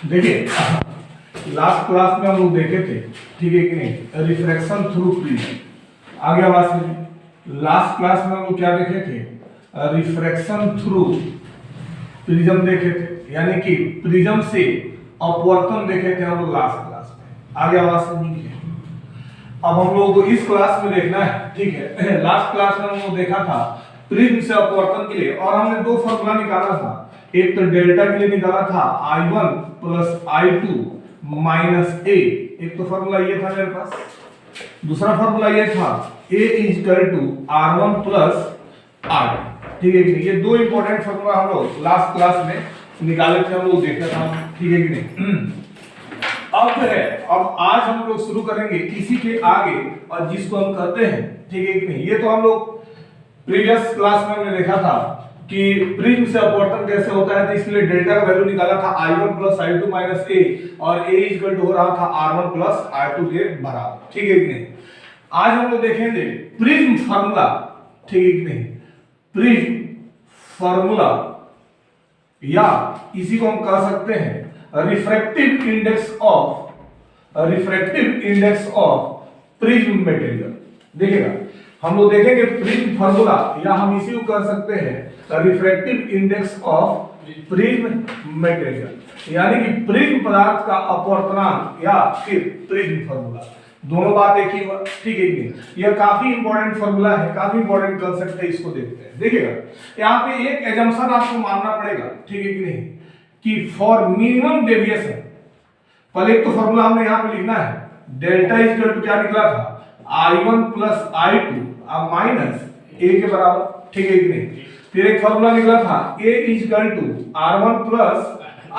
देखिए last class में हम लोग देखे थे, ठीक है कि नहीं, रिफ्रैक्शन थ्रू प्रिज्म। आगे आवाज सुनिए। लास्ट क्लास में हम लोग क्या देखे थे? रिफ्रैक्शन थ्रू प्रिज्म देखे थे, यानी कि प्रिज्म से अपवर्तन देखे थे हम लोग लास्ट क्लास में। आगे आवाज सुनिए। अब हम लोग को इस क्लास में देखना है, ठीक है। लास्ट क्लास में हम लोग देखा था प्रिज्म से अपवर्तन के लिए, और हमने दो फॉर्मूला निकाला था। एक तो डेल्टा के लिए निकाला था I1 plus I2 minus A, एक तो फॉर्मूला ये था मेरे पास। दूसरा फॉर्मूला ये था A equal to R1 plus R, ठीक है कि नहीं। ये दो इंपॉर्टेंट फॉर्मूला हम लोग लास्ट क्लास में निकाले थे, हम लोग देखा था, ठीक है कि नहीं। अब जो है, अब आज हम लोग शुरू करेंगे इसी के आगे, और जिसको हम कहते हैं, ठीक है कि नहीं। ये तो हम लोग प्रीवियस क्लास में हमने देखा था कि प्रिज्म से अपवर्तन कैसे होता है, तो इसलिए डेल्टा का वैल्यू निकाला था I1 plus I2 minus A, और A इक्वल टू हो रहा था R1 प्लस R2 के बराबर, ठीक है कि नहीं। आज हम लोग देखेंगे प्रिज्म फार्मूला, ठीक है कि नहीं। प्रिज्म फार्मूला, या इसी को हम कह सकते हैं refractive index of prism material. देखिएगा, हम लोग देखेंगे प्रिज्म फार्मूला, या हम इसी को कह सकते हैं refractive index of prism material, यानी कि प्रिज्म पदार्थ का अपवर्तनांक या फिर प्रिज्म फार्मूला। दोनों बात एक ही हुआ, ठीक है कि नहीं। यह काफी इंपॉर्टेंट फार्मूला है, काफी इंपॉर्टेंट कांसेप्ट है, इसको देखते हैं। देखिएगा, यहाँ पे एक एजम्पशन आपको मानना पड़ेगा, ठीक है कि नहीं, कि फॉर मिनिमम डेविएशन, पहले एक तो फार्मूला हमने यहाँ पे लिखना है, डेल्टा इक्वल टू क्या निकला था, I1 प्लस I2 अब माइनस A के बराबर, ठीक है कि नहीं। फिर एक फार्मूला निकला था A equal to R1 plus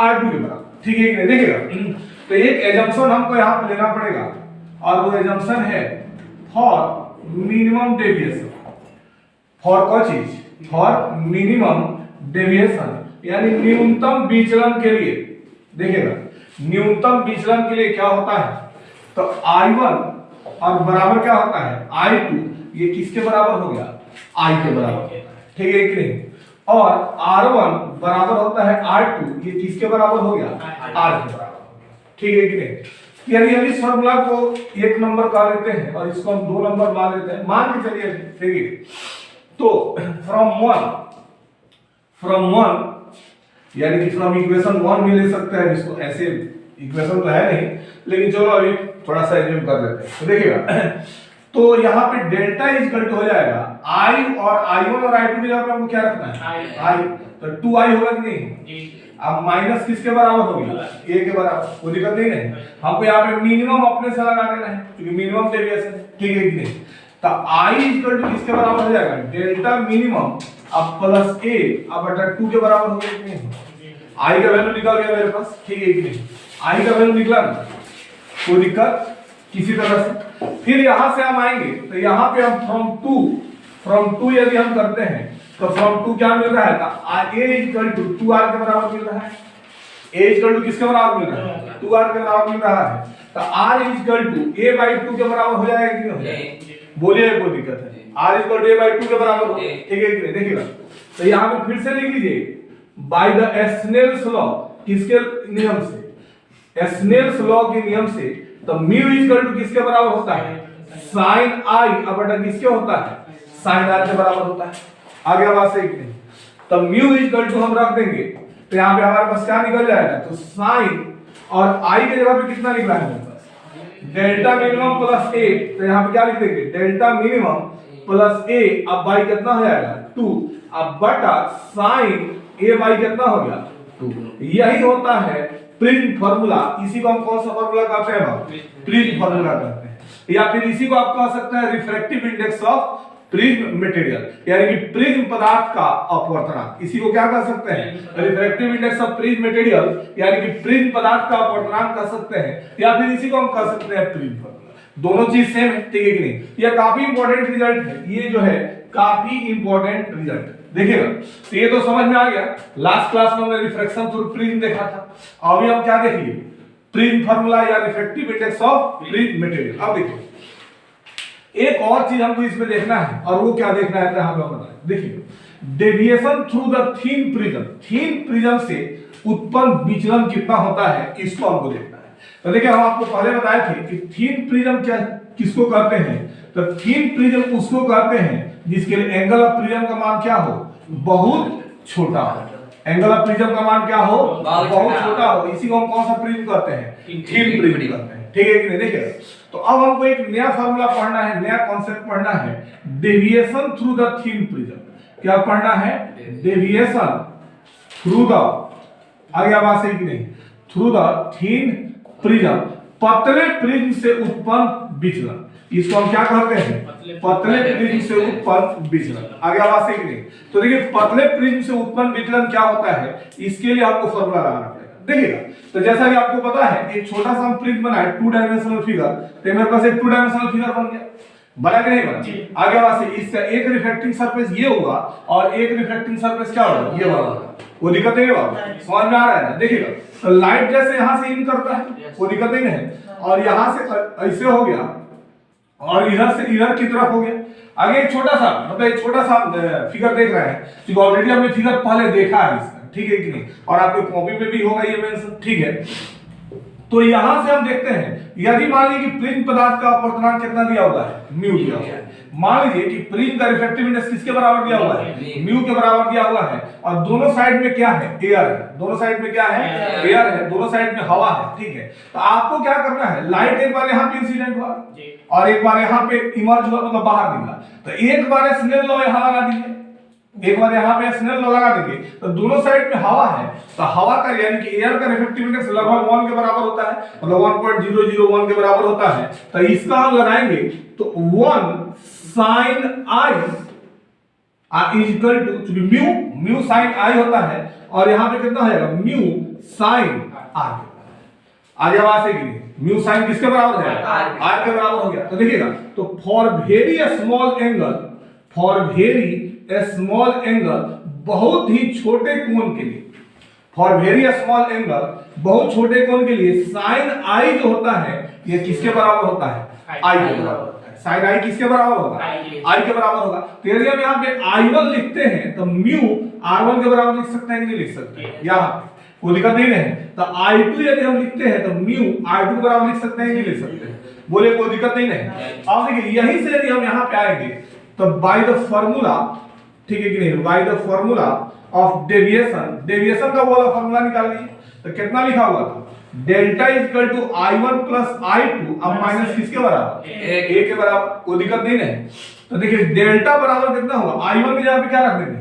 R2 के बराबर, ठीक है कि नहीं। देखिएगा, तो एक एजम्पशन हमको यहाँ पे लेना पड़ेगा, और वो एजम्पशन है फॉर मिनिमम डेविएशन। फॉर कौन चीज? फॉर मिनिमम डेविएशन, यानी न्यूनतम विचलन के लिए। देखिएगा, न्यूनतम विचलन के लिए क्या होता है, तो I1 और बराबर क्या होता है I2, ये किसके बराबर हो गया, I के बराबर, ठीक है कि नहीं। और R1 बराबर होता है R2, ये किसके बराबर हो गया, R के बराबर हो गया, ठीक है कि नहीं। यानी हम इस फॉर्मूला को एक नंबर का लेते हैं और इसको हम दो नंबर मान लेते हैं, मान के चलिए, देखिए। तो फ्रॉम वन यानी कि फ्रॉम इक्वेशन 1 भी ले सकते हैं इसको, ऐसे इक्वेशन तो है नहीं, लेकिन चलो अभी थोड़ा सा एज्यूम कर लेते हैं। तो देखिएगा, तो यहाँ पे डेल्टा इक्वल टू हो जाएगा I और I1 और I2 की जगह पे हमको क्या रखना है, I, तो 2I होगा कि नहीं। अब माइनस किसके बराबर हो गया, A के बराबर, कोई दिक्कत नहीं है। हमको यहाँ पे मिनिमम अपने से लगा देना है, क्योंकि मिनिमम डेविएशन है, ठीक है कि नहीं। तो I इक्वल टू किसके बराबर हो जाएगा, डेल्टा मिनिमम अब प्लस A अब बटा 2 के बराबर हो गया कि नहीं। I का वैल्यू निकल गया मेरे पास, ठीक है कि नहीं। I का वैल्यू निकला ना, कोई दिक्कत किसी तरह से। फिर यहां से हम आएंगे, तो यहाँ पे हम फ्रॉम टू यदि हम करते हैं, तो फ्रॉम 2 क्या मिल रहा है, A इक्वल टू 2R के बराबर मिल रहा है। A इक्वल टू किसके बराबर मिल रहा है, 2R के बराबर मिल रहा है। तो R इक्वल टू A/2 के बराबर हो जाएगा कि नहीं, बोलिए, कोई दिक्कत है। R इक्वल टू A/2 के बराबर, ठीक है कि नहीं। देखिएगा, तो यहाँ पे फिर से लिख लीजिए, बाय द स्नेल्स लॉ, किसके नियम से, स्नेल्स लॉ के नियम से, तो म्यू इक्वल टू किसके बराबर होता है, साइन I अब बटा किसके होता है, साइन R के बराबर होता है। आगे बात सही नहीं, तो म्यू इक्वल टू हम रख देंगे, तो यहाँ पे हमारे पास क्या निकल जाएगा, तो साइन और I के जगह पे कितना निकला है हमारे पास, डेल्टा मिनिमम प्लस A, तो यहाँ पे क्या लिख देंगे, डेल्टा मिनिमम प्लस A अब बाई कितना हो जाएगा 2, अब बटा साइन A बाई कितना हो गया 2। यही होता है प्रिज्म फार्मूला। इसी को हम कौन सा फार्मूला कहते हैं, प्रिज्म फार्मूला कहते हैं, या फिर इसी को आप कह सकते हैं refractive index of prism material, यानी कि प्रिज्म पदार्थ का अपवर्तनांक। इसी को क्या कह सकते हैं, refractive index of prism material, यानी कि प्रिज्म पदार्थ का अपवर्तनांक कह सकते हैं, या फिर इसी को हम कह सकते हैं प्रिज्म फार्मूला। दोनों चीज सेम है, ठीक है कि नहीं। यह काफी इंपॉर्टेंट रिजल्ट है, ये जो है काफी इंपॉर्टेंट रिजल्ट। देखिएगा, तो ये तो समझ में आ गया। लास्ट क्लास में हमने रिफ्रैक्शन थ्रू प्रिज्म देखा था, अभी हम क्या देखेंगे, प्रिज्म फार्मूला या refractive index of prism material. अब देखिए, एक और चीज हमको इसमें देखना है, और वो क्या देखना है, यहाँ पे बताएं। देखिए, deviation through the thin prism से उत्पन्न विचलन कितना होता है इसको हमको देखना है। तो देखिए हम आपको पहले बताए थे कि थिन प्रिज्म क्या किसको कहते हैं, तो थिन प्रिज्म उसको कहते हैं जिसके लिए एंगल ऑफ प्रिज्म का मान क्या हो, बहुत छोटा हो। एंगल ऑफ प्रिज्म का मान क्या हो, बहुत छोटा हो। इसी को हम कौन सा प्रिज्म कहते हैं, थिन प्रिज्म कहते हैं। ठीक है कि नहीं। देखिए तो अब हमको एक नया फार्मूला पढ़ना है, नया कॉन्सेप्ट पढ़ना है, deviation through the thin prism. क्या पढ़ना है, डेविएशन थ्रू द, आगे आवाज है कि नहीं, थ्रू द थिन प्रिज्म, पतले प्रिज्म से उत्पन्न विचलन। इसको हम क्या कहते हैं, पतले प्रिज्म से उत्पन्न विचलन। आगे आवाज है कि नहीं। तो देखिए पतले प्रिज्म से उत्पन्न विचलन क्या होता है, इसके लिए आपको फॉर्मूला लगाना पड़ेगा। देखिएगा तो जैसा कि आपको पता है एक छोटा सा प्रिज्म बना है, 2 डायमेंशनल फिगर, तो मेरे पास एक 2 डायमेंशनल फिगर बन गया, बना कि नहीं बना। आगे आवाज से इसका एक रिफ्लेक्टिंग सरफेस ये होगा और एक रिफ्लेक्टिंग सरफेस क्या होगा, ये वाला। वो दिक्कत नहीं होगा, समझ में आ रहा है ना। देखिएगा तो लाइट जैसे यहां से इन करता है वो दिक्कत नहीं है, और यहां से ऐसे हो गया और इधर से इधर की तरफ हो गया। आगे एक छोटा सा मतलब एक छोटा सा फिगर देख रहे हैं, क्योंकि ऑलरेडी हमने फिगर पहले देखा है इसका, ठीक है कि नहीं, और आपके कॉपी में भी होगा ये मेंशन, ठीक है। तो यहां से हम देखते हैं यदि मान लीजिए कि प्रिज्म पदार्थ का अपवर्तनांक कितना दिया हुआ है, म्यू दिया हुआ है। मान लीजिए कि प्रिज्म का रिफ्रैक्टिव इंडेक्स किसके बराबर दिया हुआ है, म्यू के बराबर दिया हुआ है, और दोनों साइड में क्या है, एयर है। दोनों साइड में क्या है, एयर है, दोनों साइड में हवा है, ठीक है। तो आपको क्या करना है, लाइट एक बार यहाँ पे इंसिडेंट हुआ और एक बार यहाँ पे इमर्ज हुआ, मतलब बाहर निकला, तो एक बार स्नेल लॉ यहाँ लगा दीजिए, एक बार यहाँ पे स्नेल लॉ लगा देंगे, तो दोनों साइड में हवा है, तो हवा का यानी कि एयर का रिफ्रैक्टिव इंडेक्स लगभग 1 के बराबर होता है, मतलब 1.001 के बराबर होता है। तो इसका हम लगाएंगे तो 1 sin i is equal to mu sin i होता है, और यहाँ पे कितना हो जाएगा, म्यू sin r। आगे आवाज है कि नहीं, म्यू sin किसके बराबर हो जाएगा, r के बराबर हो गया। तो देखिएगा तो for very small angle, for very small angle, बहुत ही छोटे कोण के लिए, फॉर वेरी स्मॉल एंगल, बहुत छोटे कोण के लिए sin i जो होता है ये किसके बराबर होता है, i के बराबर होता है। sin i किसके बराबर होगा, i के बराबर होगा। तो यदि हम यहाँ पे i1 लिखते हैं तो म्यू r1 के बराबर लिख सकते हैं कि नहीं लिख सकते, यहाँ पे कोई दिक्कत नहीं है। तो i2 यदि हम लिखते हैं तो म्यू r2 के बराबर लिख सकते हैं कि नहीं लिख सकते, बोले कोई दिक्कत नहीं है। अब देखिए यहीं से यदि हम यहाँ पे आएंगे तो बाय द फार्मूला, ठीक है कि नहीं, by the formula of deviation, deviation का वाला फार्मूला निकाल लीजिए। तो कितना लिखा हुआ था, delta is equal to i1 plus i2, अब माइनस किसके बराबर, a के बराबर, कोई दिक्कत नहीं है। तो देखिए डेल्टा बराबर कितना होगा, i1 की जगह पे क्या रख देंगे,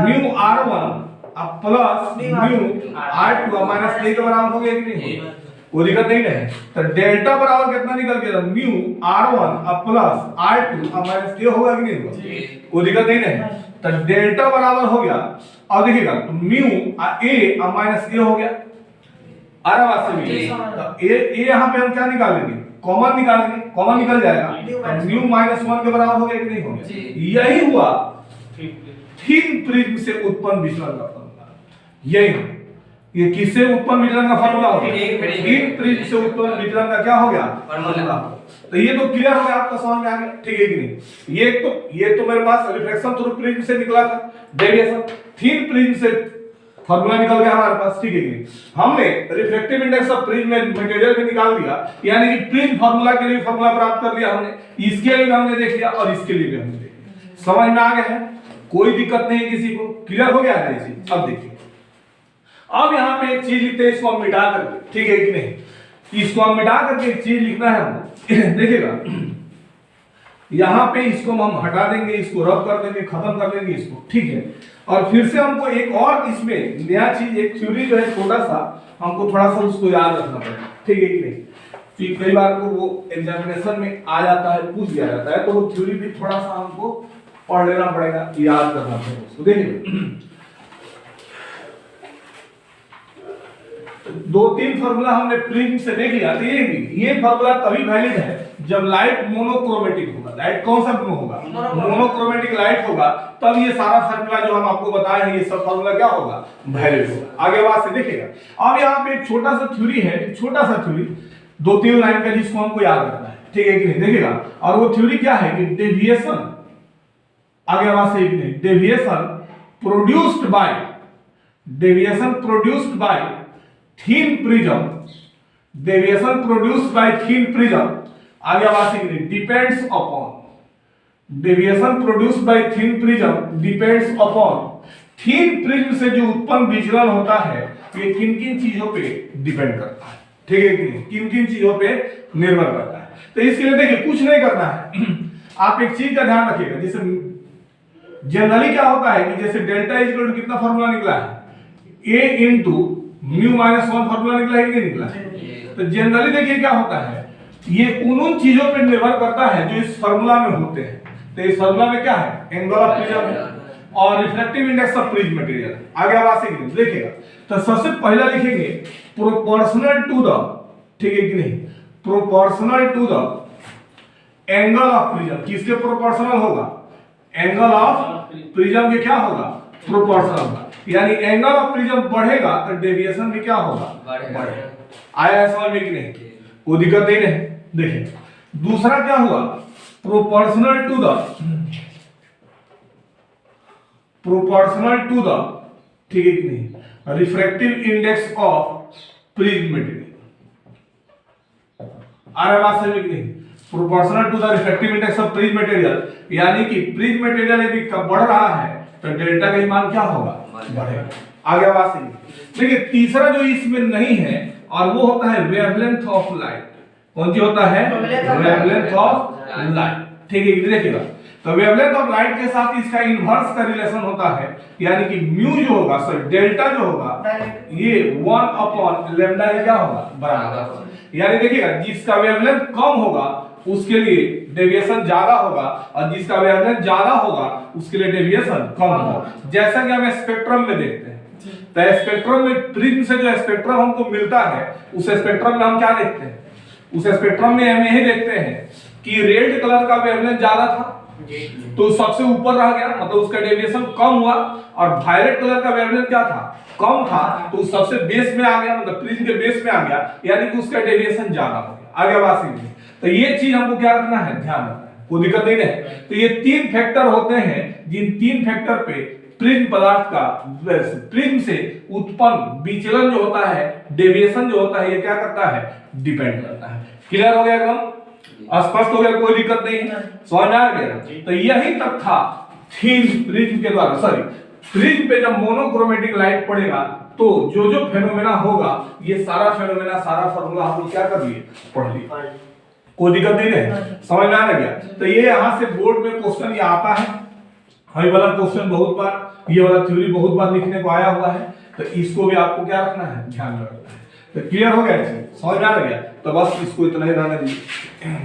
म्यू r1 अब प्लस म्यू r2 अब माइनस a के बराबर हो गया कि नहीं, कोई दिक्कत नहीं है। तो डेल्टा बराबर कितना निकल गया, म्यू r1 अब प्लस r2 अब माइनस a होगा कि नहीं होगा, कोई दिक्कत नहीं है। तो डेल्टा बराबर हो गया, अब देखिएगा तो म्यू a अब माइनस a हो गया, आराम से भी। तो a यहाँ पे हम क्या निकालेंगे, कॉमन निकालेंगे, कॉमन निकल जाएगा, म्यू -1 के बराबर हो गया कि नहीं हो गया। यही हुआ थिन प्रिज्म से उत्पन्न विचलन का फॉर्मूला, यही ये किससे उत्पन्न विचलन का फॉर्मूला हो गया, थिन प्रिज्म से उत्पन्न विचलन का क्या हो गया फॉर्मूला। तो ये तो क्लियर हो गया, आपका समझ में आ गया, ठीक है कि नहीं। ये तो मेरे पास रिफ्लेक्शन थ्रू प्रिज्म से निकला था, डेविएशन थिन प्रिज्म से फॉर्मूला निकल गया हमारे पास, ठीक है कि नहीं। हमने रिफ्लेक्टिव इंडेक्स ऑफ प्रिज्म में मटेरियल में निकाल दिया, यानी कि प्रिज्म फॉर्मूला के लिए फॉर्मूला प्राप्त कर लिया हमने, इसके लिए हमने देख लिया और इसके लिए भी हमने देख लिया। समझ में आ गया है, कोई दिक्कत नहीं है किसी को, क्लियर हो गया है चीज। अब देखिए अब यहाँ पे एक चीज लिखते हैं, इसको हम मिटा करके, ठीक है कि नहीं, इसको हम मिटा करके एक चीज लिखना है हमको। देखिएगा यहाँ पे इसको हम हटा देंगे, इसको रब कर देंगे, खत्म कर देंगे इसको, ठीक है। और फिर से हमको एक और इसमें नया चीज, एक थ्योरी जो है छोटा सा, हमको थोड़ा सा उसको याद रखना पड़ेगा, ठीक है कि नहीं। फिर कई बार को वो एग्जामिनेशन में आ जाता है, पूछ दिया जाता है, तो वो थ्योरी भी थोड़ा सा हमको पढ़ लेना पड़ेगा, याद करना पड़ेगा उसको। देखिए 2-3 फार्मूला हमने प्रिज्म से देख लिया, तो ये फार्मूला तभी वैलिड है जब लाइट मोनोक्रोमेटिक होगा। लाइट कौन सा होगा, मोनोक्रोमेटिक लाइट होगा, तब ये सारा फार्मूला जो हम आपको बताए हैं, ये सब फार्मूला क्या होगा, वैलिड होगा। आगे बात से देखिएगा, अब यहाँ पे एक छोटा सा थ्योरी है, एक छोटा सा थ्योरी 2-3 लाइन का, जिसको हमको याद रखना है, ठीक है कि नहीं। देखिएगा और वो थ्योरी क्या है कि डेविएशन, आगे बात से कि नहीं, deviation produced by deviation produced by thin prism, deviation produced by thin prism, आगे बात है depends upon, deviation produced by thin prism depends upon, thin prism से जो उत्पन्न विचलन होता है ये किन किन चीजों पे डिपेंड करता है, ठीक है कि नहीं, किन किन चीजों पे निर्भर करता है। तो इसके लिए देखिए कुछ नहीं करना है, आप एक चीज का ध्यान रखिएगा, जैसे जनरली क्या होता है कि जैसे डेल्टा इज इक्वल टू कितना फार्मूला निकला है, a into mu minus 1 formula निकला है कि नहीं निकला है। तो जनरली देखिए क्या होता है, ये उन चीजों पे निर्भर करता है जो इस फार्मूला में होते हैं। तो इस फार्मूला में क्या है, एंगल ऑफ प्रिज्म और refractive index of prism material. आगे अब आगे देखिएगा, तो सबसे पहला लिखेंगे प्रोपोर्शनल टू द, ठीक है कि नहीं, proportional to the angle of prism. किसके प्रोपोर्शनल होगा, एंगल ऑफ प्रिज्म के क्या होगा, प्रोपोर्शनल होगा। यानी एंगल ऑफ प्रिज्म बढ़ेगा तो डेविएशन भी क्या होगा, बढ़ेगा। आया समझ में कि नहीं, कोई दिक्कत नहीं है। देखिए दूसरा क्या हुआ, proportional to the, proportional to the, ठीक है कि नहीं, refractive index of prism material. आ रहा बात समझ में कि नहीं, proportional to the refractive index of prism material, यानी कि प्रिज्म मटेरियल यदि बढ़ रहा है तो डेल्टा का मान क्या होगा, बढ़ेगा। आगे बात सही। देखिए तीसरा जो इसमें नहीं है और वो होता है वेवलेंथ ऑफ लाइट। कौन सी होता है, वेवलेंथ ऑफ लाइट, ठीक है देखिएगा। तो वेवलेंथ ऑफ लाइट के साथ इसका इनवर्स का रिलेशन होता है, यानी कि म्यू जो होगा, सॉरी डेल्टा जो होगा ये 1 अपॉन लैम्डा क्या होगा, बराबर। यानी देखिएगा जिसका वेवलेंथ कम होगा उसके लिए डेविएशन ज्यादा होगा और जिसका वेवलेंथ ज्यादा होगा उसके लिए डेविएशन कम होगा। जैसा कि हम स्पेक्ट्रम में देखते हैं, तो स्पेक्ट्रम में प्रिज्म से जो स्पेक्ट्रम हमको मिलता है उस स्पेक्ट्रम में हम क्या देखते हैं, उस स्पेक्ट्रम में हम यही देखते हैं कि रेड कलर का वेवलेंथ ज्यादा था तो सबसे ऊपर रह गया, मतलब उसका डेविएशन कम हुआ, और वायलेट कलर का वेवलेंथ क्या था, कम था, तो सबसे बेस में आ गया, मतलब प्रिज्म के बेस में आ गया, यानी कि उसका डेविएशन ज्यादा हो गया। आगे बात समझिए। तो ये चीज हमको क्या रखना है, ध्यान रखना है, कोई दिक्कत नहीं है। तो ये तीन फैक्टर होते हैं जिन तीन फैक्टर पे प्रिज्म पदार्थ का, प्रिज्म से उत्पन्न विचलन जो होता है, डेविएशन जो होता है, ये क्या करता है, डिपेंड करता है। क्लियर हो गया एकदम, स्पष्ट हो गया, कोई दिक्कत नहीं है, समझ में आ गया। तो यही तक था थीन प्रिज्म के द्वारा, सॉरी प्रिज्म पे जब मोनोक्रोमेटिक लाइट पड़ेगा तो जो जो फेनोमेना होगा, ये सारा फेनोमेना, सारा फार्मूला हम लोग क्या कर लिए, पढ़ लिए, कोई दिक्कत नहीं है, समझ में आ गया। तो ये यहाँ से बोर्ड में क्वेश्चन ये आता है, ये वाला क्वेश्चन बहुत बार, ये वाला थ्योरी बहुत बार लिखने को आया हुआ है, तो इसको भी आपको क्या रखना है, ध्यान में रखना है। तो क्लियर हो गया, समझ में आ गया। तो बस इसको इतना ही रहने दीजिए।